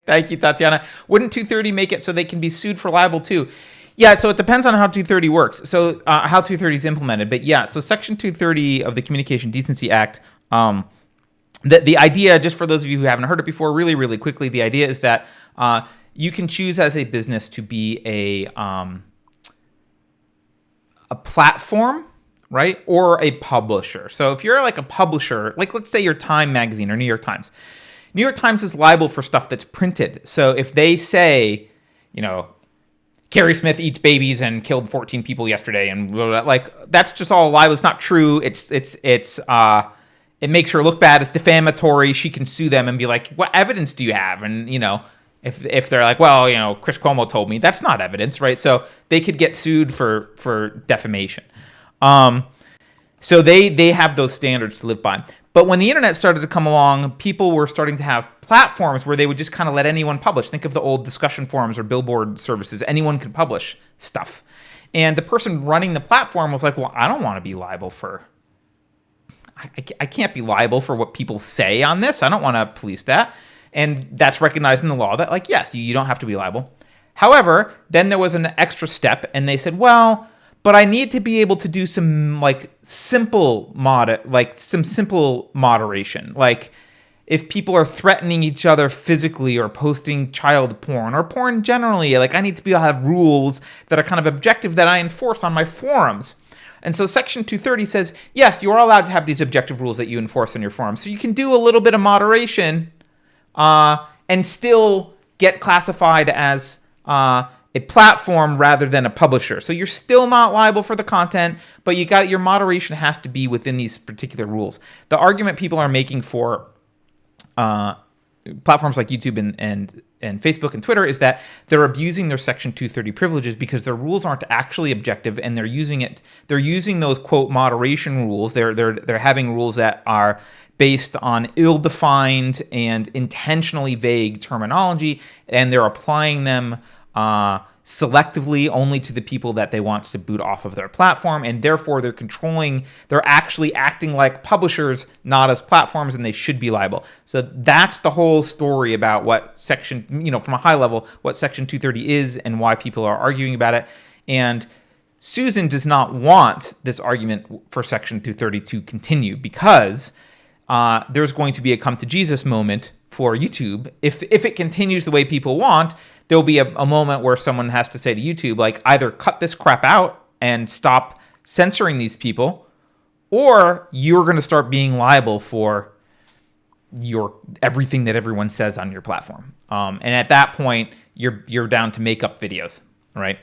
Thank you, Tatiana. Wouldn't 230 make it so they can be sued for libel too? Yeah, so it depends on how 230 works. So how 230 is implemented. But yeah, so Section 230 of the Communication Decency Act, the idea, just for those of you who haven't heard it before, really, really quickly, the idea is that you can choose as a business to be a platform, right, or a publisher. So if you're like a publisher, like let's say you're Time Magazine or New York Times. New York Times is liable for stuff that's printed. So if they say, Carrie Smith eats babies and killed 14 people yesterday, and blah, blah, blah, like that's just all a libel. It's not true. It makes her look bad. It's defamatory. She can sue them and be like, "What evidence do you have?" And if they're like, "Well, Chris Cuomo told me," that's not evidence, right? So they could get sued for defamation. So they have those standards to live by. But when the internet started to come along, people were starting to have platforms where they would just kind of let anyone publish. Think of the old discussion forums or billboard services. Anyone could publish stuff. And the person running the platform was like, well, I don't want to be liable for... I can't be liable for what people say on this. I don't want to police that. And that's recognized in the law that, like, yes, you don't have to be liable. However, then there was an extra step, and they said, well... but I need to be able to do some simple moderation. Like if people are threatening each other physically or posting child porn or porn generally, I need to be able to have rules that are kind of objective that I enforce on my forums. And so Section 230 says, yes, you are allowed to have these objective rules that you enforce on your forums. So you can do a little bit of moderation and still get classified as a platform rather than a publisher. So you're still not liable for the content, but your moderation has to be within these particular rules. The argument people are making for platforms like YouTube and Facebook and Twitter is that they're abusing their Section 230 privileges because their rules aren't actually objective, and they're using those quote moderation rules. They're having rules that are based on ill-defined and intentionally vague terminology, and they're applying them selectively only to the people that they want to boot off of their platform, and therefore they're actually acting like publishers, not as platforms, and they should be liable. So that's the whole story about what Section, from a high level, what Section 230 is and why people are arguing about it. And Susan does not want this argument for Section 230 to continue because there's going to be a come to Jesus moment for YouTube. If it continues the way people want, there'll be a moment where someone has to say to YouTube, either cut this crap out and stop censoring these people, or you're going to start being liable for everything that everyone says on your platform. And at that point, you're down to make up videos, right?